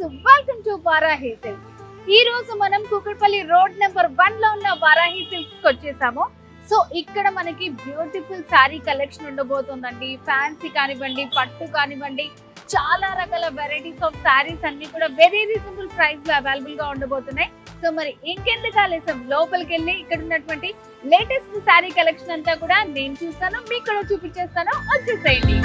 Welcome to Varahi silks. ఈ రోజు మనం కూకట్పల్లి రోడ్ నెంబర్ 1 లో ఉన్న వారాహి సిల్క్స్ కి వచ్చేసాము. సో ఇక్కడ మనకి బ్యూటిఫుల్ శారీ కలెక్షన్ ఉండబోతుందండి. ఫ్యాన్సీ కానివ్వండి, పట్టు కానివ్వండి, చాలా రకాల వెరైటీస్ ఆఫ్ శారీస్ అన్ని కూడా వెరీ రీజనబుల్ ప్రైస్ లో అవైలబుల్ గా ఉండబోతున్నాయి. సో మరి ఇంకెందుకు ఆలస్యం, లోపలికి వెళ్ళి ఇక్కడ ఉన్నటువంటి లేటెస్ట్ శారీ కలెక్షన్ అంతా కూడా నేను చూస్తాను, మీకు కూడా చూపించేస్తాను. వచ్చేసేయండి.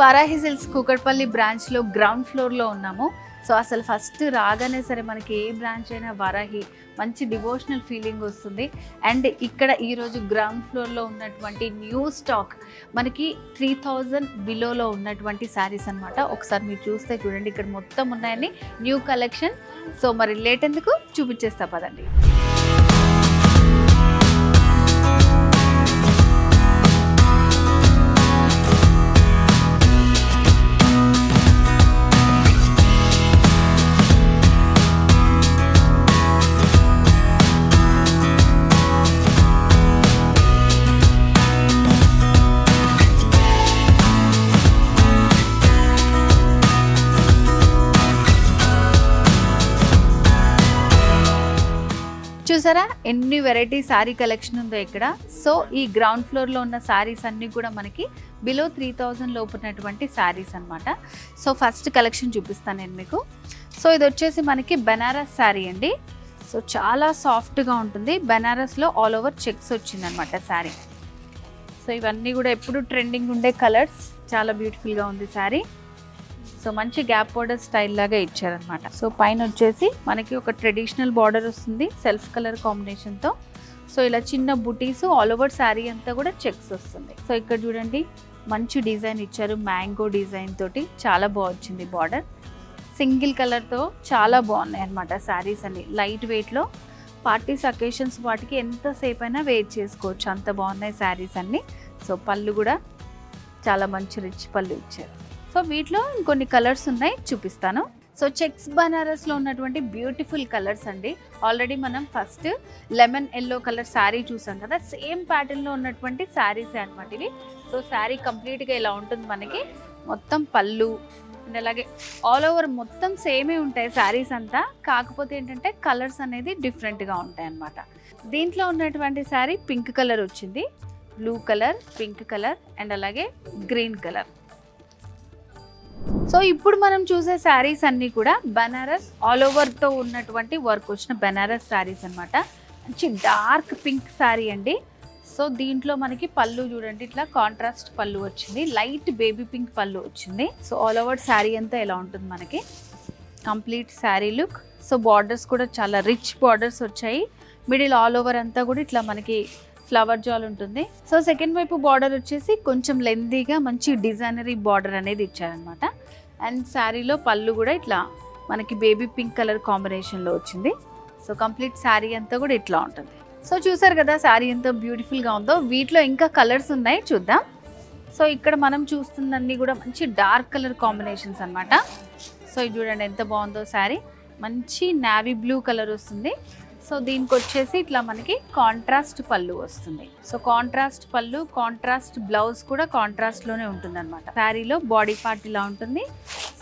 వారాహి సిల్క్స్ కూకట్పల్లి బ్రాంచ్ లో గ్రౌండ్ ఫ్లోర్ లో ఉన్నాము. సో అసలు ఫస్ట్ రాగానే సరే మనకి ఏ బ్రాంచ్ అయినా వారాహి మంచి డివోషనల్ ఫీలింగ్ వస్తుంది. అండ్ ఇక్కడ ఈరోజు గ్రౌండ్ ఫ్లోర్లో ఉన్నటువంటి న్యూ స్టాక్ మనకి 3000 బిలోలో ఉన్నటువంటి శారీస్ అనమాట. ఒకసారి మీరు చూస్తే చూడండి, ఇక్కడ మొత్తం ఉన్నాయని న్యూ కలెక్షన్. సో మరి లేట్ ఎందుకు, చూపించేస్తా పదండి. చూసారా ఎన్ని వెరైటీ శారీ కలెక్షన్ ఉందో ఇక్కడ. సో ఈ గ్రౌండ్ ఫ్లోర్లో ఉన్న శారీస్ అన్నీ కూడా మనకి బిలో 3000 లోపు ఉన్నటువంటి శారీస్ అనమాట. సో ఫస్ట్ కలెక్షన్ చూపిస్తాను నేను మీకు. సో ఇది వచ్చేసి మనకి బెనారస్ శారీ అండి. సో చాలా సాఫ్ట్గా ఉంటుంది. బెనారస్లో ఆల్ ఓవర్ చెక్స్ వచ్చిందనమాట శారీ. సో ఇవన్నీ కూడా ఎప్పుడు ట్రెండింగ్ ఉండే కలర్స్. చాలా బ్యూటిఫుల్గా ఉంది శారీ. సో మంచి గ్యాప్ బార్డర్ స్టైల్ లాగా ఇచ్చారనమాట. సో పైన వచ్చేసి మనకి ఒక ట్రెడిషనల్ బార్డర్ వస్తుంది సెల్ఫ్ కలర్ కాంబినేషన్తో. సో ఇలా చిన్న బుటీస్ ఆల్ ఓవర్ శారీ అంతా కూడా చెక్స్ వస్తుంది. సో ఇక్కడ చూడండి మంచి డిజైన్ ఇచ్చారు, మ్యాంగో డిజైన్ తోటి చాలా బాగుంది బార్డర్. సింగిల్ కలర్తో చాలా బాగున్నాయి అనమాట శారీస్ అన్ని. లైట్ వెయిట్లో పార్టీస్ అకేషన్స్ వాటికి ఎంతసేపు అయినా వెయిట్ చేసుకోవచ్చు, అంత బాగున్నాయి శారీస్ అన్ని. సో పళ్ళు కూడా చాలా మంచి రిచ్ పళ్ళు ఇచ్చారు. సో వీటిలో ఇంకొన్ని కలర్స్ ఉన్నాయి, చూపిస్తాను. సో చెక్స్ బనారస్లో ఉన్నటువంటి బ్యూటిఫుల్ కలర్స్ అండి. ఆల్రెడీ మనం first lemon yellow colour sari చూసాం కదా, సేమ్ ప్యాటర్న్లో ఉన్నటువంటి శారీసే అనమాట ఇవి. సో శారీ కంప్లీట్గా ఇలా ఉంటుంది మనకి. మొత్తం పళ్ళు అండ్ అలాగే ఆల్ ఓవర్ మొత్తం సేమే ఉంటాయి శారీస్ అంతా. కాకపోతే ఏంటంటే కలర్స్ అనేది డిఫరెంట్గా ఉంటాయి అన్నమాట. దీంట్లో ఉన్నటువంటి శారీ పింక్ కలర్ వచ్చింది, blue colour, pink colour and అలాగే గ్రీన్ కలర్. సో ఇప్పుడు మనం చూసే శారీస్ అన్నీ కూడా బనారస్ ఆల్ ఓవర్తో ఉన్నటువంటి వర్క్ వచ్చిన బనారస్ శారీస్ అనమాట. మంచి డార్క్ పింక్ శారీ అండి. సో దీంట్లో మనకి పళ్ళు చూడండి, ఇట్లా కాంట్రాస్ట్ పళ్ళు వచ్చింది, లైట్ బేబీ పింక్ పళ్ళు వచ్చింది. సో ఆల్ ఓవర్ శారీ అంతా ఎలా ఉంటుంది మనకి complete sari look. So borders కూడా చాలా రిచ్ బార్డర్స్ వచ్చాయి. మిడిల్ ఆల్ ఓవర్ అంతా కూడా ఇట్లా మనకి ఫ్లవర్ జాల్ ఉంటుంది. సో సెకండ్ వైపు బార్డర్ వచ్చేసి కొంచెం లెందీగా మంచి డిజైనరీ బార్డర్ అనేది ఇచ్చారనమాట. అండ్ శారీలో పళ్ళు కూడా ఇట్లా మనకి బేబీ పింక్ కలర్ కాంబినేషన్లో వచ్చింది. సో కంప్లీట్ శారీ అంతా కూడా ఇట్లా ఉంటుంది. సో చూసారు కదా శారీ ఎంత బ్యూటిఫుల్గా ఉందో. వీటిలో ఇంకా కలర్స్ ఉన్నాయి, చూద్దాం. సో ఇక్కడ మనం చూస్తుందన్నీ కూడా మంచి డార్క్ కలర్ కాంబినేషన్స్ అనమాట. సో ఇది చూడండి ఎంత బాగుందో శారీ. మంచి నావీ బ్లూ కలర్ వస్తుంది. సో దీనికి వచ్చేసి ఇట్లా మనకి కాంట్రాస్ట్ పళ్ళు వస్తుంది. సో కాంట్రాస్ట్ పళ్ళు, కాంట్రాస్ట్ బ్లౌజ్ కూడా కాంట్రాస్ట్లోనే ఉంటుంది అనమాట. శారీలో బాడీ పార్ట్ ఇలా ఉంటుంది,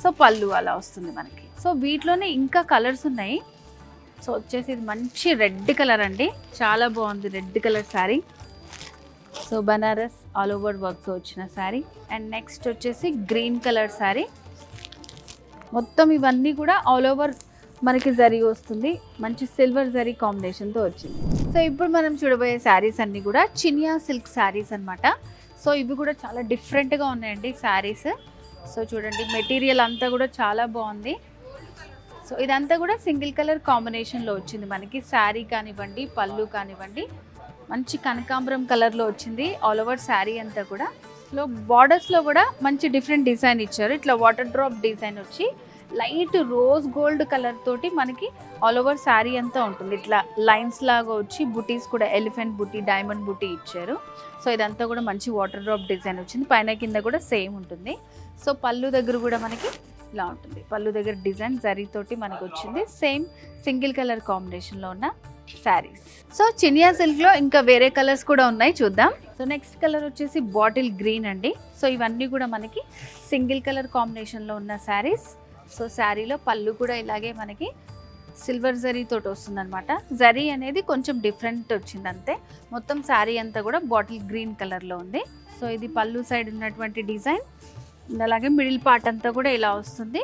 సో పళ్ళు అలా వస్తుంది మనకి. సో వీటిలోనే ఇంకా కలర్స్ ఉన్నాయి. సో వచ్చేసి ఇది మంచి రెడ్ కలర్ అండి, చాలా బాగుంది red colour sari. So Banaras all over వర్క్తో వచ్చిన శారీ. అండ్ నెక్స్ట్ వచ్చేసి గ్రీన్ కలర్ శారీ. మొత్తం ఇవన్నీ కూడా ఆల్ ఓవర్ మనకి జరీ వస్తుంది, మంచి సిల్వర్ జరీ కాంబినేషన్తో వచ్చింది. సో ఇప్పుడు మనం చూడబోయే శారీస్ అన్నీ కూడా చినియా సిల్క్ శారీస్ అనమాట. సో ఇవి కూడా చాలా డిఫరెంట్గా ఉన్నాయండి శారీస్. సో చూడండి మెటీరియల్ అంతా కూడా చాలా బాగుంది. సో ఇదంతా కూడా సింగిల్ కలర్ కాంబినేషన్లో వచ్చింది మనకి. శారీ కానివ్వండి, పళ్ళు కానివ్వండి, మంచి కనకాంబరం కలర్లో వచ్చింది ఆల్ ఓవర్ శారీ అంతా కూడా. సో బార్డర్స్లో కూడా మంచి డిఫరెంట్ డిజైన్ ఇచ్చారు. ఇట్లా వాటర్ డ్రాప్ డిజైన్ వచ్చి లైట్ రోజ్ గోల్డ్ కలర్ తోటి మనకి ఆల్ ఓవర్ శారీ అంతా ఉంటుంది. ఇట్లా లైన్స్ లాగా వచ్చి బుటీస్ కూడా ఎలిఫెంట్ బుటీ, డైమండ్ బుటీ ఇచ్చారు. సో ఇదంతా కూడా మంచి వాటర్ డ్రాప్ డిజైన్ వచ్చింది. పైన కింద కూడా సేమ్ ఉంటుంది. సో పళ్ళు దగ్గర కూడా మనకి ఇలా ఉంటుంది. పళ్ళు దగ్గర డిజైన్ జరీతోటి మనకు వచ్చింది. సేమ్ సింగిల్ కలర్ కాంబినేషన్లో ఉన్న శారీస్. సో చినియా సిల్క్లో ఇంకా వేరే కలర్స్ కూడా ఉన్నాయి, చూద్దాం. సో నెక్స్ట్ కలర్ వచ్చేసి బాటిల్ గ్రీన్ అండి. సో ఇవన్నీ కూడా మనకి సింగిల్ కలర్ కాంబినేషన్లో ఉన్న శారీస్. సో శారీలో పళ్ళు కూడా ఇలాగే మనకి సిల్వర్ జరీ తోటి వస్తుంది అనమాట. జరీ అనేది కొంచెం డిఫరెంట్ వచ్చింది అంతే. మొత్తం శారీ అంతా కూడా బాటిల్ గ్రీన్ కలర్లో ఉంది. సో ఇది పళ్ళు సైడ్ ఉన్నటువంటి డిజైన్. అలాగే మిడిల్ పార్ట్ అంతా కూడా ఇలా వస్తుంది.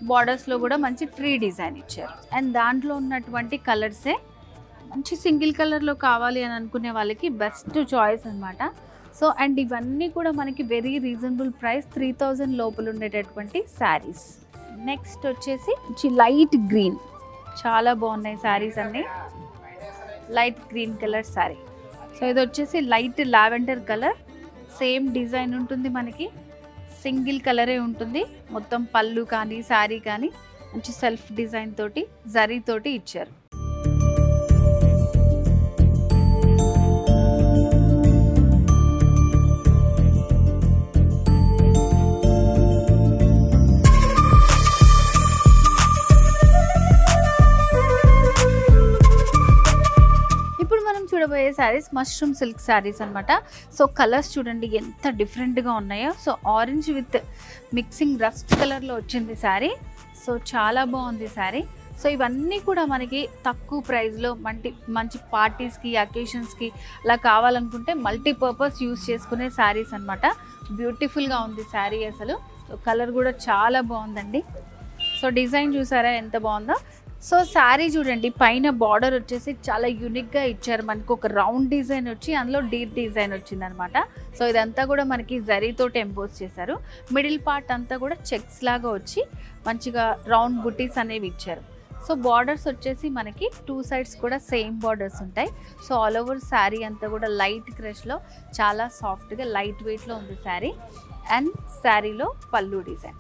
బార్డర్స్లో కూడా మంచి ట్రీ డిజైన్ ఇచ్చారు. అండ్ దాంట్లో ఉన్నటువంటి కలర్సే మంచి సింగిల్ కలర్లో కావాలి అని అనుకునే వాళ్ళకి బెస్ట్ చాయిస్ అనమాట. సో అండ్ ఇవన్నీ కూడా మనకి వెరీ రీజనబుల్ ప్రైస్, 3000 లోపల ఉండేటటువంటి శారీస్. నెక్స్ట్ వచ్చేసి లైట్ గ్రీన్, చాలా బాగున్నాయి శారీస్ అన్నీ. Light green colour sari. So ఇది వచ్చేసి light lavender colour. Same design ఉంటుంది మనకి, సింగిల్ కలరే ఉంటుంది. మొత్తం పళ్ళు కానీ శారీ కానీ మంచి సెల్ఫ్ డిజైన్ తోటి జరీ తోటి ఇచ్చారు. చూడబోయే శారీస్ మష్రూమ్ సిల్క్ శారీస్ అనమాట. సో కలర్స్ చూడండి ఎంత డిఫరెంట్గా ఉన్నాయో. So orange with mixing rust కలర్లో వచ్చింది శారీ. సో చాలా బాగుంది శారీ. సో ఇవన్నీ కూడా మనకి తక్కువ ప్రైస్లో మంచి పార్టీస్కి అకేషన్స్కి అలా కావాలనుకుంటే మల్టీపర్పస్ యూస్ చేసుకునే శారీస్ అనమాట. బ్యూటిఫుల్గా ఉంది శారీ అసలు. సో కలర్ కూడా చాలా బాగుందండి. సో డిజైన్ చూసారా ఎంత బాగుందో. సో శారీ చూడండి, పైన బార్డర్ వచ్చేసి చాలా యూనిక్గా ఇచ్చారు. మనకు ఒక రౌండ్ డిజైన్ వచ్చి అందులో డీప్ డిజైన్ వచ్చింది అనమాట. సో ఇదంతా కూడా మనకి జరీతోటి ఎంపోజ్ చేశారు. మిడిల్ పార్ట్ అంతా కూడా చెక్స్ లాగా వచ్చి మంచిగా రౌండ్ బుటీస్ అనేవి ఇచ్చారు. సో బార్డర్స్ వచ్చేసి మనకి 2 సైడ్స్ కూడా సేమ్ బార్డర్స్ ఉంటాయి. సో ఆల్ ఓవర్ శారీ అంతా కూడా లైట్ క్రష్లో చాలా సాఫ్ట్గా లైట్ వెయిట్లో ఉంది శారీ. అండ్ శారీలో పళ్ళు డిజైన్.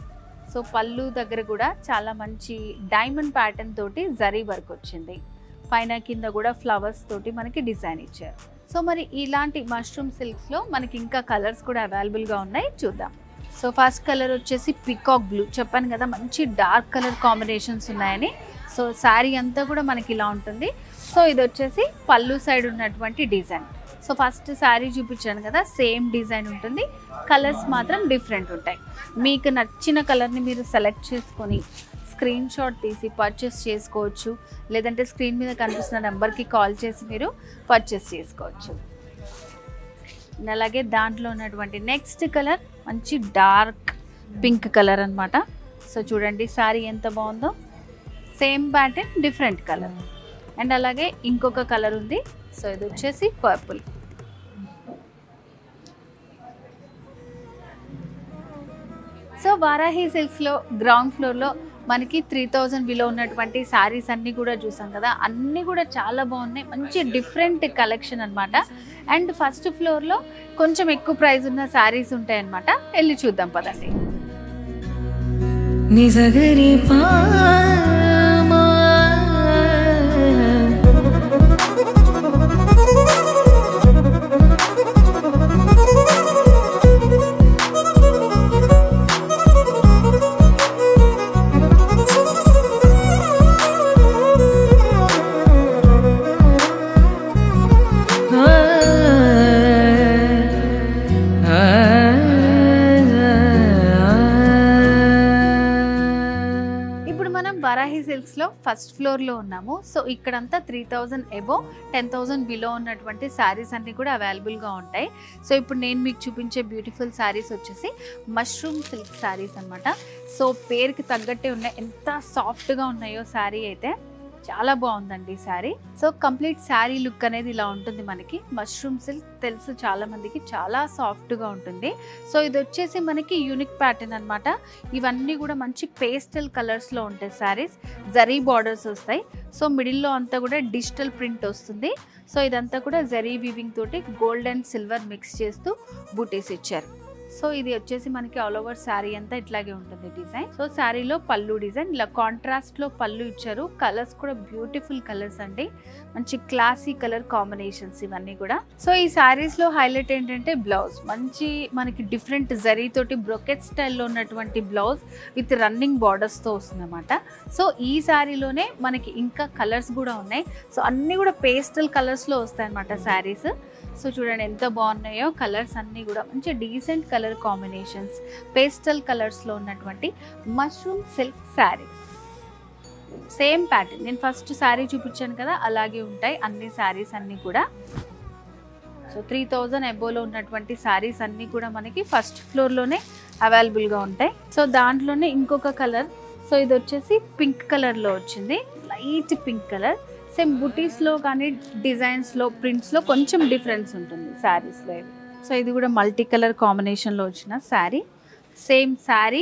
సో పళ్ళు దగ్గర కూడా చాలా మంచి డైమండ్ ప్యాటర్న్ తోటి జరీ వర్క్ వచ్చింది. పైన కింద కూడా ఫ్లవర్స్ తోటి మనకి డిజైన్ ఇచ్చారు. సో మరి ఇలాంటి మష్రూమ్ సిల్క్స్లో మనకి ఇంకా కలర్స్ కూడా అవైలబుల్గా ఉన్నాయి, చూద్దాం. సో ఫస్ట్ కలర్ వచ్చేసి పికాక్ బ్లూ. చెప్పాను కదా మంచి డార్క్ కలర్ కాంబినేషన్స్ ఉన్నాయని. సో శారీ అంతా కూడా మనకి ఇలా ఉంటుంది. సో ఇది వచ్చేసి పళ్ళు సైడ్ ఉన్నటువంటి డిజైన్. సో ఫస్ట్ శారీ చూపించాను కదా, సేమ్ డిజైన్ ఉంటుంది. కలర్స్ మాత్రం డిఫరెంట్ ఉంటాయి. మీకు నచ్చిన కలర్ని మీరు సెలెక్ట్ చేసుకొని స్క్రీన్ షాట్ తీసి పర్చేస్ చేసుకోవచ్చు. లేదంటే స్క్రీన్ మీద కనిపిస్తున్న నెంబర్కి కాల్ చేసి మీరు పర్చేస్ చేసుకోవచ్చు. అలాగే దాంట్లో ఉన్నటువంటి నెక్స్ట్ కలర్ మంచి డార్క్ పింక్ కలర్ అనమాట. సో చూడండి శారీ ఎంత బాగుందో. Same pattern different colour. And అలాగే ఇంకొక కలర్ ఉంది. సో ఇది వచ్చేసి పర్పుల్. సో వారాహి సిల్క్స్లో గ్రౌండ్ ఫ్లోర్లో మనకి 3000 బిలో ఉన్నటువంటి శారీస్ అన్నీ కూడా చూసాం కదా. అన్నీ కూడా చాలా బాగున్నాయి. మంచి డిఫరెంట్ కలెక్షన్ అనమాట. అండ్ ఫస్ట్ ఫ్లోర్లో కొంచెం ఎక్కువ ప్రైస్ ఉన్న శారీస్ ఉంటాయి అనమాట. వెళ్ళి చూద్దాం పదండి. నిజగరి వారాహి సిల్క్స్లో ఫస్ట్ ఫ్లోర్లో ఉన్నాము. సో ఇక్కడంతా 3000 అబో 10,000 బిలో ఉన్నటువంటి శారీస్ అన్నీ కూడా అవైలబుల్గా ఉంటాయి. సో ఇప్పుడు నేను మీకు చూపించే బ్యూటిఫుల్ శారీస్ వచ్చేసి మష్రూమ్ సిల్క్ శారీస్ అనమాట. సో పేరుకి తగ్గట్టే ఉన్నాయి. ఎంత సాఫ్ట్గా ఉన్నాయో శారీ అయితే. చాలా బాగుందండి sari. So complete sari look అనేది ఇలా ఉంటుంది మనకి. మష్రూమ్ సిల్క్ తెలుసు చాలా మందికి, చాలా సాఫ్ట్గా ఉంటుంది. సో ఇది వచ్చేసి మనకి యూనిక్ ప్యాటర్న్ అనమాట. ఇవన్నీ కూడా మంచి పేస్టల్ కలర్స్లో ఉంటాయి శారీస్. జరీ బార్డర్స్ వస్తాయి. సో మిడిల్లో అంతా కూడా డిజిటల్ ప్రింట్ వస్తుంది. సో ఇదంతా కూడా జరీ వీవింగ్ తోటి గోల్డ్ అండ్ సిల్వర్ మిక్స్ చేస్తూ బూటీస్ ఇచ్చారు. సో ఇది వచ్చేసి మనకి ఆల్ ఓవర్ శారీ అంతా ఇట్లాగే ఉంటుంది డిజైన్. సో శారీలో పళ్ళు డిజైన్ ఇలా కాంట్రాస్ట్ లో పళ్ళు ఇచ్చారు. కలర్స్ కూడా బ్యూటిఫుల్ కలర్స్ అండి, మంచి క్లాసీ కలర్ కాంబినేషన్స్ ఇవన్నీ కూడా. సో ఈ శారీస్ లో హైలైట్ ఏంటంటే బ్లౌజ్ మంచి మనకి డిఫరెంట్ జరీ తోటి బ్రొకెట్ స్టైల్లో ఉన్నటువంటి బ్లౌజ్ విత్ రన్నింగ్ బార్డర్స్ తో వస్తుంది అనమాట. సో ఈ శారీలోనే మనకి ఇంకా కలర్స్ కూడా ఉన్నాయి. సో అన్ని కూడా పేస్టల్ కలర్స్ లో వస్తాయి అనమాట శారీస్. సో చూడండి ఎంత బాగున్నాయో కలర్స్ అన్నీ కూడా మంచి డీసెంట్ కలర్ కాంబినేషన్స్, పేస్టల్ కలర్స్లో ఉన్నటువంటి mushroom silk saris. Same pattern నేను ఫస్ట్ శారీ చూపించాను కదా అలాగే ఉంటాయి అన్ని శారీస్ అన్నీ కూడా. సో 3000 అబోవ్లో ఉన్నటువంటి శారీస్ అన్నీ కూడా మనకి ఫస్ట్ ఫ్లోర్లోనే అవైలబుల్గా ఉంటాయి. సో దాంట్లోనే ఇంకొక కలర్, సో ఇది వచ్చేసి పింక్ కలర్లో వచ్చింది, లైట్ పింక్ కలర్. సేమ్ బుటీస్లో కానీ డిజైన్స్లో ప్రింట్స్లో కొంచెం డిఫరెన్స్ ఉంటుంది శారీస్లో. సో ఇది కూడా మల్టీ కలర్ కాంబినేషన్లో వచ్చిన శారీ. సేమ్ శారీ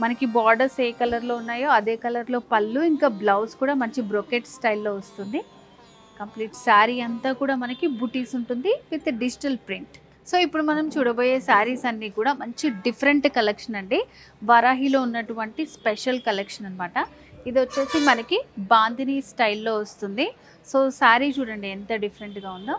మనకి బార్డర్స్ ఏ కలర్లో ఉన్నాయో అదే కలర్లో పళ్ళు, ఇంకా బ్లౌజ్ కూడా మంచి బ్రొకెట్ స్టైల్లో వస్తుంది. కంప్లీట్ శారీ అంతా కూడా మనకి బుటీస్ ఉంటుంది విత్ డిజిటల్ ప్రింట్. సో ఇప్పుడు మనం చూడబోయే శారీస్ అన్నీ కూడా మంచి డిఫరెంట్ కలెక్షన్ అండి, వరాహిలో ఉన్నటువంటి స్పెషల్ కలెక్షన్ అనమాట. ఇది వచ్చేసి మనకి బాందిని స్టైల్లో వస్తుంది. సో శారీ చూడండి ఎంత డిఫరెంట్గా ఉందో.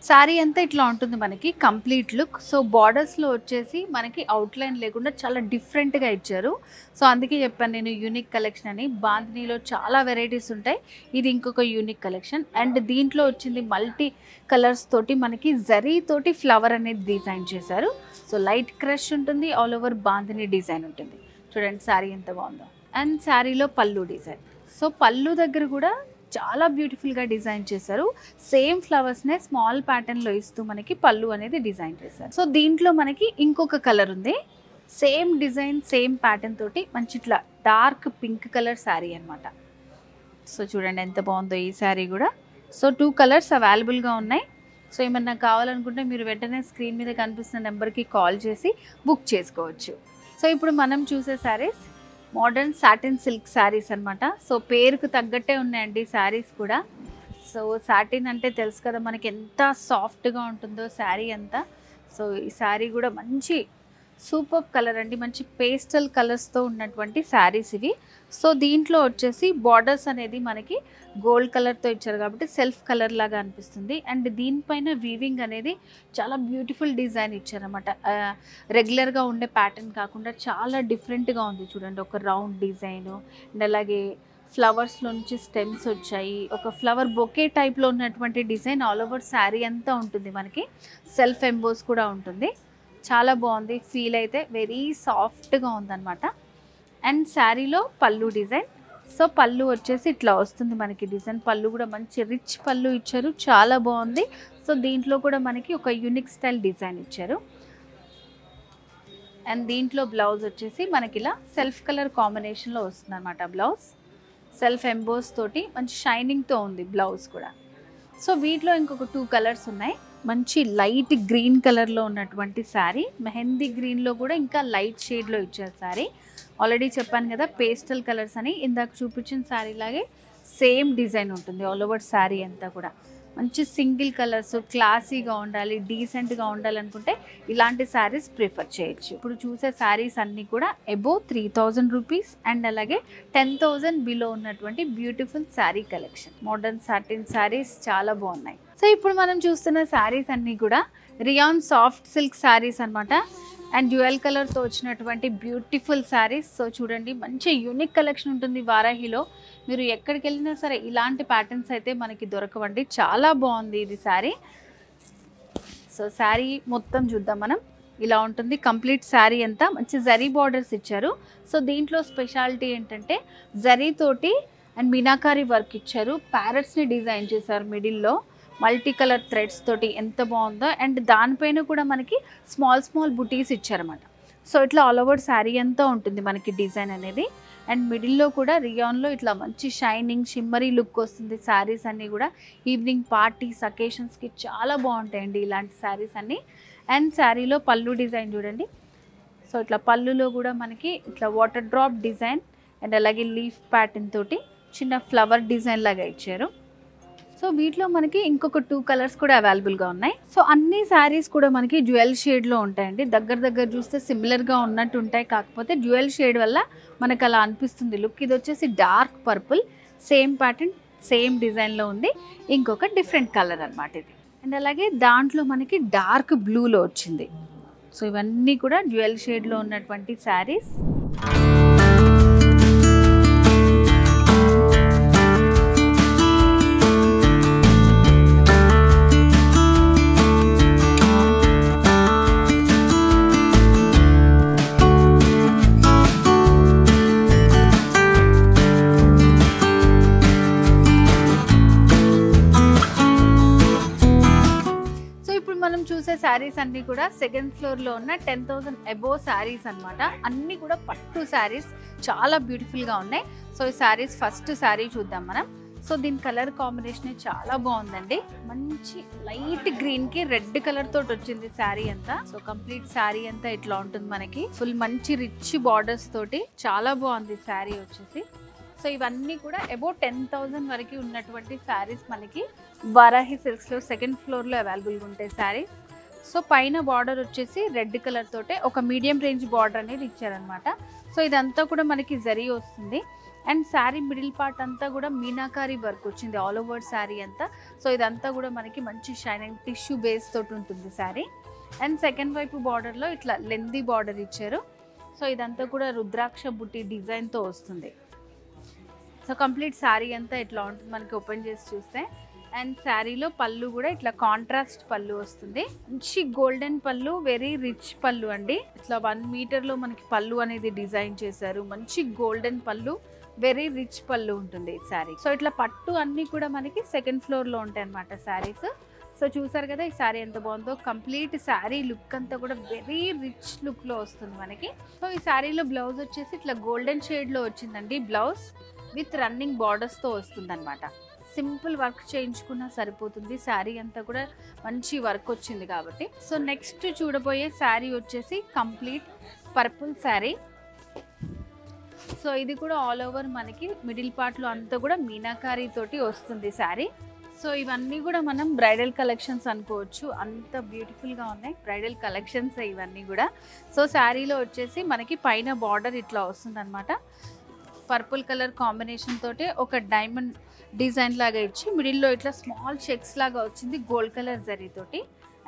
శారీ అంతా ఇట్లా ఉంటుంది మనకి కంప్లీట్ లుక్. సో బార్డర్స్లో వచ్చేసి మనకి అవుట్లైన్ లేకుండా చాలా డిఫరెంట్గా ఇచ్చారు. సో అందుకే చెప్పాను నేను యూనిక్ కలెక్షన్ అని. బాందినీలో చాలా వెరైటీస్ ఉంటాయి, ఇది ఇంకొక యూనిక్ కలెక్షన్. అండ్ దీంట్లో వచ్చింది మల్టీ కలర్స్ తోటి మనకి జరీ తోటి ఫ్లవర్ అనేది డిజైన్ చేశారు. సో లైట్ క్రష్ ఉంటుంది, ఆల్ ఓవర్ బాందిని డిజైన్ ఉంటుంది. చూడండి శారీ ఎంత బాగుందో. అండ్ శారీలో పళ్ళు డిజైన్, సో పళ్ళు దగ్గర కూడా చాలా బ్యూటిఫుల్గా డిజైన్ చేశారు. సేమ్ ఫ్లవర్స్నే స్మాల్ ప్యాటర్న్లో ఇస్తూ మనకి పళ్ళు అనేది డిజైన్ చేశారు. సో దీంట్లో మనకి ఇంకొక కలర్ ఉంది, సేమ్ డిజైన్ సేమ్ ప్యాటర్న్ తోటి మంచి ఇట్లా డార్క్ పింక్ కలర్ శారీ అనమాట. సో చూడండి ఎంత బాగుందో ఈ శారీ కూడా. సో 2 కలర్స్ అవైలబుల్గా ఉన్నాయి. సో ఏమన్నా కావాలనుకుంటే మీరు వెంటనే స్క్రీన్ మీద కనిపిస్తున్న నెంబర్కి కాల్ చేసి బుక్ చేసుకోవచ్చు. సో ఇప్పుడు మనం చూసే saris modern satin silk saris అనమాట. సో పేరుకు తగ్గట్టే ఉన్నాయండి శారీస్ కూడా. సో సాటిన్ అంటే తెలుసు కదా మనకి ఎంత సాఫ్ట్గా ఉంటుందో శారీ అంతా. సో ఈ శారీ కూడా మంచి సూపర్ కలర్ అండి, మంచి పేస్టల్ కలర్స్తో ఉన్నటువంటి శారీస్ ఇవి. సో దీంట్లో వచ్చేసి బార్డర్స్ అనేది మనకి గోల్డ్ కలర్తో ఇచ్చారు కాబట్టి సెల్ఫ్ కలర్ లాగా అనిపిస్తుంది. అండ్ దీనిపైన వీవింగ్ అనేది చాలా బ్యూటిఫుల్ డిజైన్ ఇచ్చారన్నమాట. రెగ్యులర్గా ఉండే ప్యాటర్న్ కాకుండా చాలా డిఫరెంట్గా ఉంది. చూడండి ఒక రౌండ్ డిజైన్ అండ్ అలాగే ఫ్లవర్స్లో నుంచి స్టెమ్స్ వచ్చాయి, ఒక ఫ్లవర్ బొకే టైప్లో ఉన్నటువంటి డిజైన్ ఆల్ ఓవర్ శారీ అంతా ఉంటుంది మనకి. సెల్ఫ్ ఎంబోస్ కూడా ఉంటుంది, చాలా బాగుంది. ఫీల్ అయితే వెరీ సాఫ్ట్గా ఉందన్నమాట. అండ్ శారీలో పళ్ళు డిజైన్, సో పళ్ళు వచ్చేసి ఇట్లా వస్తుంది మనకి డిజైన్. పళ్ళు కూడా మంచి రిచ్ పళ్ళు ఇచ్చారు, చాలా బాగుంది. సో దీంట్లో కూడా మనకి ఒక యూనిక్ స్టైల్ డిజైన్ ఇచ్చారు. అండ్ దీంట్లో బ్లౌజ్ వచ్చేసి మనకి ఇలా సెల్ఫ్ కలర్ కాంబినేషన్లో వస్తుంది అనమాట. బ్లౌజ్ సెల్ఫ్ ఎంబోస్ తోటి మంచి షైనింగ్తో ఉంది బ్లౌజ్ కూడా. సో వీటిలో ఇంకొక 2 కలర్స్ ఉన్నాయి. మంచి లైట్ గ్రీన్ కలర్లో ఉన్నటువంటి శారీ, మెహందీ గ్రీన్లో కూడా ఇంకా లైట్ షేడ్లో ఇచ్చారు శారీ. ఆల్రెడీ చెప్పాను కదా పేస్టల్ కలర్స్ అని, ఇందాక చూపించిన శారీ లాగే సేమ్ డిజైన్ ఉంటుంది ఆల్ ఓవర్ శారీ అంతా కూడా. మంచి సింగిల్ కలర్స్, క్లాసీగా ఉండాలి, డీసెంట్గా ఉండాలనుకుంటే ఇలాంటి శారీస్ ప్రిఫర్ చేయొచ్చు. ఇప్పుడు చూసే శారీస్ అన్నీ కూడా అబోవ్ 3000 రూపీస్ అండ్ అలాగే 10,000 బిలో ఉన్నటువంటి beautiful sari collection. Modern satin saris చాలా బాగున్నాయి. సో ఇప్పుడు మనం చూస్తున్న శారీస్ అన్నీ కూడా రియాన్ సాఫ్ట్ సిల్క్ శారీస్ అనమాట. అండ్ డ్యూయల్ కలర్తో వచ్చినటువంటి బ్యూటిఫుల్ శారీస్. సో చూడండి మంచి యూనిక్ కలెక్షన్ ఉంటుంది వారాహిలో. మీరు ఎక్కడికి వెళ్ళినా సరే ఇలాంటి ప్యాటర్న్స్ అయితే మనకి దొరకవండి, చాలా బాగుంది ఇది శారీ. సో శారీ మొత్తం చూద్దాం మనం. ఇలా ఉంటుంది కంప్లీట్ శారీ అంతా, మంచి జరీ బార్డర్స్ ఇచ్చారు. సో దీంట్లో స్పెషాలిటీ ఏంటంటే జరీ తోటి అండ్ మీనాకారి వర్క్ ఇచ్చారు, ప్యారెట్స్ని డిజైన్ చేశారు మిడిల్లో మల్టీ కలర్ థ్రెడ్స్ తోటి, ఎంత బాగుందో. అండ్ దానిపైన కూడా మనకి స్మాల్ స్మాల్ బుటీస్ ఇచ్చారన్నమాట. సో ఇట్లా ఆల్ ఓవర్ శారీ అంతా ఉంటుంది మనకి డిజైన్ అనేది. అండ్ మిడిల్లో కూడా రియాన్లో ఇట్లా మంచి షైనింగ్ షిమ్మరీ లుక్ వస్తుంది శారీస్ అన్నీ కూడా. ఈవినింగ్ పార్టీస్ అకేషన్స్కి చాలా బాగుంటాయండి ఇలాంటి శారీస్ అన్నీ. అండ్ శారీలో పళ్ళు డిజైన్ చూడండి. సో ఇట్లా పళ్ళులో కూడా మనకి ఇట్లా వాటర్ డ్రాప్ డిజైన్ అండ్ అలాగే లీఫ్ ప్యాటర్న్ తోటి చిన్న ఫ్లవర్ డిజైన్ లాగా ఇచ్చారు. సో వీటిలో మనకి ఇంకొక 2 కలర్స్ కూడా అవైలబుల్గా ఉన్నాయి. సో అన్ని శారీస్ కూడా మనకి డ్యూయల్ షేడ్లో ఉంటాయండి. దగ్గర చూస్తే సిమిలర్గా ఉన్నట్టు ఉంటాయి, కాకపోతే డ్యూయల్ షేడ్ వల్ల మనకు అలా అనిపిస్తుంది లుక్. ఇది వచ్చేసి dark purple, same pattern same డిజైన్లో ఉంది, ఇంకొక డిఫరెంట్ కలర్ అనమాట ఇది. అండ్ అలాగే దాంట్లో మనకి డార్క్ బ్లూలో వచ్చింది. సో ఇవన్నీ కూడా డ్యూయల్ షేడ్లో ఉన్నటువంటి శారీస్. మనం చూసే శారీస్ అన్ని కూడా సెకండ్ ఫ్లోర్ లో ఉన్న 10,000 అబోవ్ శారీస్ అన్నమాట. అన్ని కూడా పట్టు శారీస్, చాలా బ్యూటిఫుల్ గా ఉన్నాయి. సో ఈ శారీస్ ఫస్ట్ శారీ చూద్దాం మనం. సో దీని కలర్ కాంబినేషన్ చాలా బాగుందండి. మంచి లైట్ గ్రీన్ కి రెడ్ కలర్ తోటి వచ్చింది శారీ అంతా. సో కంప్లీట్ శారీ అంతా ఇట్లా ఉంటుంది మనకి. ఫుల్ మంచి రిచ్ బార్డర్స్ తోటి చాలా బాగుంది శారీ వచ్చేసి. సో ఇవన్నీ కూడా అబౌవ్ 10,000 వరకు ఉన్నటువంటి శారీస్ మనకి వారాహి సిల్క్స్లో సెకండ్ ఫ్లోర్లో అవైలబుల్గా ఉంటాయి శారీస్. సో పైన బార్డర్ వచ్చేసి రెడ్ కలర్ తోటే ఒక మీడియం రేంజ్ బార్డర్ అనేది ఇచ్చారనమాట. సో ఇదంతా కూడా మనకి జరీ వస్తుంది. అండ్ శారీ మిడిల్ పార్ట్ అంతా కూడా మీనాకారి వర్క్ వచ్చింది ఆల్ ఓవర్ శారీ అంతా. సో ఇదంతా కూడా మనకి మంచి షైనింగ్ టిష్యూ బేస్ తోటి ఉంటుంది శారీ. అండ్ సెకండ్ వైపు బార్డర్లో ఇట్లా లెందీ బార్డర్ ఇచ్చారు. సో ఇదంతా కూడా రుద్రాక్ష బుట్టి డిజైన్తో వస్తుంది. సో కంప్లీట్ శారీ అంతా ఇట్లా ఉంటుంది మనకి ఓపెన్ చేసి చూస్తే. అండ్ శారీలో పళ్ళు కూడా ఇట్లా కాంట్రాస్ట్ పళ్ళు వస్తుంది. మంచి గోల్డెన్ పళ్ళు, వెరీ రిచ్ పళ్ళు అండి. ఇట్లా 1 మీటర్లో మనకి పళ్ళు అనేది డిజైన్ చేశారు. మంచి గోల్డెన్ పళ్ళు, వెరీ రిచ్ పళ్ళు ఉంటుంది ఈ శారీ. సో ఇట్లా పట్టు అన్నీ కూడా మనకి సెకండ్ ఫ్లోర్లో ఉంటాయి అన్నమాట శారీస్. సో చూసారు కదా ఈ శారీ ఎంత బాగుందో. కంప్లీట్ శారీ లుక్ అంతా కూడా వెరీ రిచ్ లుక్లో వస్తుంది మనకి. సో ఈ శారీలో బ్లౌజ్ వచ్చేసి ఇట్లా గోల్డెన్ షేడ్లో వచ్చిందండి. బ్లౌజ్ విత్ రన్నింగ్ బార్డర్స్తో వస్తుంది అనమాట. సింపుల్ వర్క్ చేయించుకున్నా సరిపోతుంది. శారీ అంతా కూడా మంచి వర్క్ వచ్చింది కాబట్టి. సో నెక్స్ట్ చూడబోయే శారీ వచ్చేసి కంప్లీట్ పర్పుల్ శారీ. సో ఇది కూడా ఆల్ ఓవర్ మనకి మిడిల్ పార్ట్లో అంతా కూడా మీనాకారి తోటి వస్తుంది శారీ. సో ఇవన్నీ కూడా మనం బ్రైడల్ కలెక్షన్స్ అనుకోవచ్చు, అంత బ్యూటిఫుల్గా ఉన్నాయి బ్రైడల్ కలెక్షన్స్ ఇవన్నీ కూడా. సో శారీలో వచ్చేసి మనకి పైన బార్డర్ ఇట్లా వస్తుంది అనమాట. పర్పుల్ కలర్ కాంబినేషన్ తోటి ఒక డైమండ్ డిజైన్ లాగా ఇచ్చి మిడిల్లో ఇట్లా స్మాల్ చెక్స్ లాగా వచ్చింది గోల్డ్ కలర్ జరీతోటి.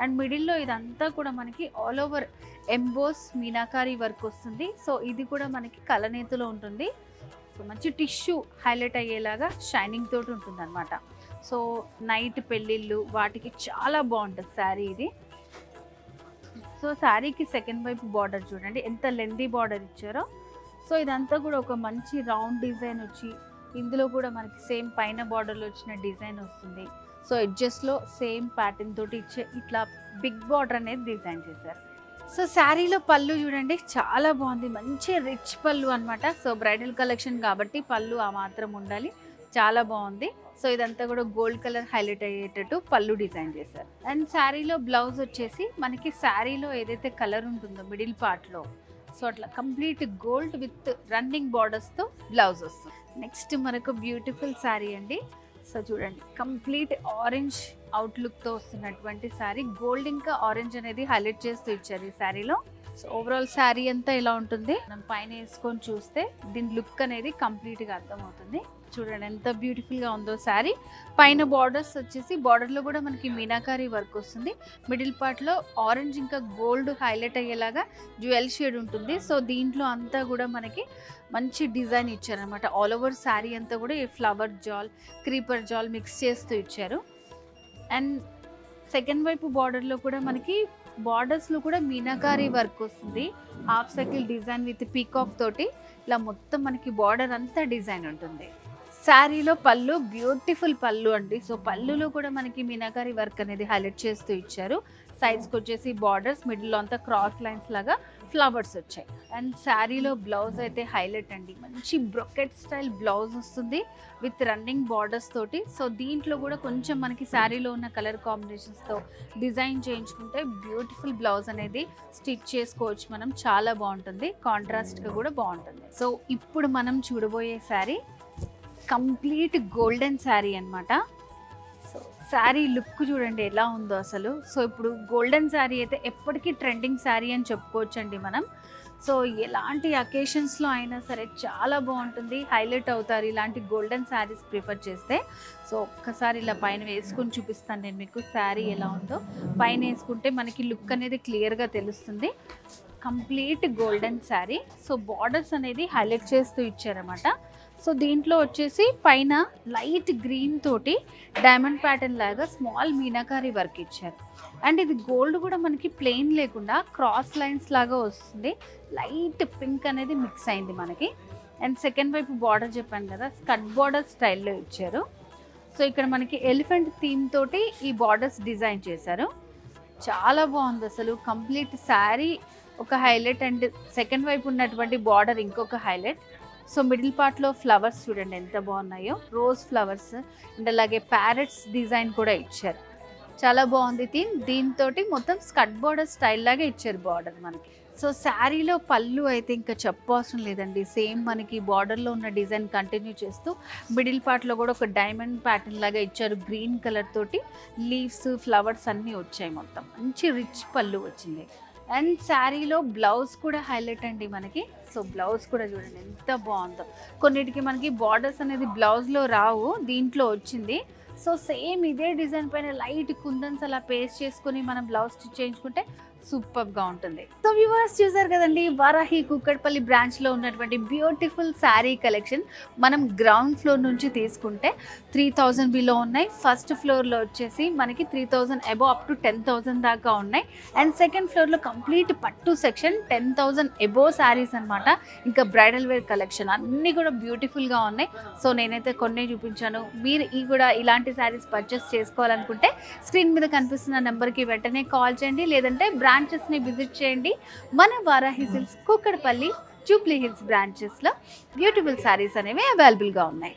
అండ్ మిడిల్లో ఇదంతా కూడా మనకి all over emboss meenakari work వస్తుంది. సో ఇది కూడా మనకి కలనేతులో ఉంటుంది. సో మంచి టిష్యూ హైలైట్ అయ్యేలాగా షైనింగ్ తోటి ఉంటుంది అనమాట. సో నైట్ పెళ్ళిళ్ళు వాటికి చాలా బాగుంటుంది శారీ ఇది. సో శారీకి సెకండ్ వైపు బార్డర్ చూడండి ఎంత లెందీ బార్డర్ ఇచ్చారో. సో ఇదంతా కూడా ఒక మంచి రౌండ్ డిజైన్ వచ్చి ఇందులో కూడా మనకి సేమ్ పైన బార్డర్లో వచ్చిన డిజైన్ వస్తుంది. సో ఎడ్జెస్లో సేమ్ ప్యాటర్న్ తోటి ఇచ్చే ఇట్లా బిగ్ బార్డర్ అనేది డిజైన్ చేశారు. సో శారీలో పళ్ళు చూడండి చాలా బాగుంది, మంచి రిచ్ పళ్ళు అనమాట. సో బ్రైడల్ కలెక్షన్ కాబట్టి పళ్ళు ఆ మాత్రం ఉండాలి, చాలా బాగుంది. సో ఇదంతా కూడా గోల్డ్ కలర్ హైలైట్ అయ్యేటట్టు పళ్ళు డిజైన్ చేశారు. అండ్ శారీలో బ్లౌజ్ వచ్చేసి మనకి శారీలో ఏదైతే కలర్ ఉంటుందో మిడిల్ పార్ట్లో, సో అట్లా కంప్లీట్ గోల్డ్ విత్ రన్నింగ్ బార్డర్స్తో బ్లౌజ్ వస్తుంది. నెక్స్ట్ మనకు బ్యూటిఫుల్ శారీ అండి. సో చూడండి కంప్లీట్ ఆరెంజ్ అవుట్లుక్తో వస్తున్నటువంటి శారీ. గోల్డ్ ఇంకా ఆరెంజ్ అనేది హైలైట్ చేస్తూ ఇచ్చారు ఈ శారీలో. సో ఓవరాల్ శారీ అంతా ఇలా ఉంటుంది. మనం పైన వేసుకొని చూస్తే దీని లుక్ అనేది కంప్లీట్గా అర్థమవుతుంది. చూడండి ఎంత బ్యూటిఫుల్గా ఉందో శారీ. పైన బార్డర్స్ వచ్చేసి బార్డర్లో కూడా మనకి మీనాకారి వర్క్ వస్తుంది. మిడిల్ పార్ట్లో ఆరెంజ్ ఇంకా గోల్డ్ హైలైట్ అయ్యేలాగా జ్యువెల్ షేడ్ ఉంటుంది. సో దీంట్లో అంతా కూడా మనకి మంచి డిజైన్ ఇచ్చారనమాట. ఆల్ ఓవర్ శారీ అంతా కూడా ఈ ఫ్లవర్ జాల్, క్రీపర్ జాల్ మిక్స్ చేస్తూ ఇచ్చారు. అండ్ సెకండ్ వైపు బార్డర్లో కూడా మనకి బార్డర్స్లో కూడా మీనాకారి వర్క్ వస్తుంది. Half circle design with peacock తోటి ఇలా మొత్తం మనకి బార్డర్ అంతా డిజైన్ ఉంటుంది. శారీలో పళ్ళు బ్యూటిఫుల్ పళ్ళు అండి. సో పళ్ళులో కూడా మనకి మీనాకారి వర్క్ అనేది హైలైట్ చేస్తూ ఇచ్చారు. సైడ్స్కి వచ్చేసి బార్డర్స్, మిడిల్లో అంతా క్రాస్ లైన్స్ లాగా ఫ్లవర్స్ వచ్చాయి. అండ్ శారీలో బ్లౌజ్ అయితే హైలైట్ అండి. మంచి బ్రొకెట్ స్టైల్ బ్లౌజ్ వస్తుంది విత్ రన్నింగ్ బార్డర్స్ తోటి. సో దీంట్లో కూడా కొంచెం మనకి శారీలో ఉన్న కలర్ కాంబినేషన్స్తో డిజైన్ చేయించుకుంటే బ్యూటిఫుల్ బ్లౌజ్ అనేది స్టిచ్ చేసుకోవచ్చు మనం. చాలా బాగుంటుంది, కాంట్రాస్ట్గా కూడా బాగుంటుంది. సో ఇప్పుడు మనం చూడబోయే శారీ కంప్లీట్ గోల్డెన్ శారీ అనమాట. శారీ లుక్ చూడండి ఎలా ఉందో అసలు. సో ఇప్పుడు గోల్డెన్ శారీ అయితే ఎప్పటికీ ట్రెండింగ్ శారీ అని చెప్పుకోవచ్చండి మనం. సో ఎలాంటి అకేషన్స్లో అయినా సరే చాలా బాగుంటుంది, హైలైట్ అవుతారు ఇలాంటి గోల్డెన్ శారీస్ ప్రిఫర్ చేస్తే. సో ఒక్కసారి ఇలా పైన వేసుకొని చూపిస్తాను నేను మీకు శారీ ఎలా ఉందో. పైన వేసుకుంటే మనకి లుక్ అనేది క్లియర్గా తెలుస్తుంది. Complete golden sari. So borders అనేది హైలైట్ చేస్తూ ఇచ్చారన్నమాట. సో దీంట్లో వచ్చేసి పైన లైట్ గ్రీన్ తోటి డైమండ్ ప్యాటర్న్ లాగా స్మాల్ మీనాకారి వర్క్ ఇచ్చారు. అండ్ ఇది గోల్డ్ కూడా మనకి ప్లెయిన్ లేకుండా క్రాస్ లైన్స్ లాగా వస్తుంది. లైట్ పింక్ అనేది మిక్స్ అయింది మనకి. అండ్ సెకండ్ వైపు బార్డర్ చెప్పాను కదా, స్కట్ బార్డర్ స్టైల్లో ఇచ్చారు. సో ఇక్కడ మనకి ఎలిఫెంట్ థీమ్ తోటి ఈ బార్డర్స్ డిజైన్ చేశారు. చాలా బాగుంది అసలు. కంప్లీట్ శారీ ఒక హైలైట్ అండ్ సెకండ్ వైపు ఉన్నటువంటి బార్డర్ ఇంకొక హైలైట్. సో మిడిల్ పార్ట్లో ఫ్లవర్స్ చూడండి ఎంత బాగున్నాయో, రోజ్ ఫ్లవర్స్ అండ్ అలాగే ప్యారెట్స్ డిజైన్ కూడా ఇచ్చారు. చాలా బాగుంది థీమ్. దీంతో మొత్తం స్కట్ బార్డర్ స్టైల్ లాగా ఇచ్చారు బార్డర్ మనకి. సో శారీలో పళ్ళు అయితే ఇంకా చెప్పవసరం లేదండి. సేమ్ మనకి బార్డర్లో ఉన్న డిజైన్ కంటిన్యూ చేస్తూ మిడిల్ పార్ట్లో కూడా ఒక డైమండ్ ప్యాటర్న్ లాగా ఇచ్చారు. గ్రీన్ కలర్ తోటి లీవ్స్ ఫ్లవర్స్ అన్నీ వచ్చాయి. మొత్తం మంచి రిచ్ పళ్ళు వచ్చింది. అండ్ శారీలో బ్లౌజ్ కూడా హైలైట్ అండి మనకి. సో బ్లౌజ్ కూడా చూడండి ఎంత బాగుందో. కొన్నిటికి మనకి బార్డర్స్ అనేది బ్లౌజ్లో రావు, దీంట్లో వచ్చింది. సో సేమ్ ఇదే డిజైన్ పైన లైట్ కుందన్స్ అలా పేస్ట్ చేసుకొని మనం బ్లౌజ్ స్టిచ్ చేయించుకుంటే సూపర్గా ఉంటుంది. సో వ్యూవర్స్ చూసారు కదండి, వారాహి కూకట్పల్లి బ్రాంచ్లో ఉన్నటువంటి బ్యూటిఫుల్ శారీ కలెక్షన్. మనం గ్రౌండ్ ఫ్లోర్ నుంచి తీసుకుంటే 3000 బిలో ఉన్నాయి. ఫస్ట్ ఫ్లోర్లో వచ్చేసి మనకి 3000 అబోవ్ అప్ టు 10,000 దాకా ఉన్నాయి. అండ్ సెకండ్ ఫ్లోర్లో కంప్లీట్ పట్టు సెక్షన్ 10,000 అబోవ్ శారీస్ అనమాట. ఇంకా బ్రైడల్ వేర్ కలెక్షన్ అన్నీ కూడా బ్యూటిఫుల్గా ఉన్నాయి. సో నేనైతే కొన్ని చూపించాను. మీరు ఈ కూడా ఇలాంటి శారీస్ పర్చేస్ చేసుకోవాలనుకుంటే స్క్రీన్ మీద కనిపిస్తున్న నెంబర్కి వెంటనే కాల్ చేయండి, లేదంటే బ్రాంచెస్ని విజిట్ చేయండి. మన Varahi Silks Kukatpally, Jubilee Hills బ్రాంచెస్లో బ్యూటిఫుల్ శారీస్ అనేవి అవైలబుల్గా ఉన్నాయి.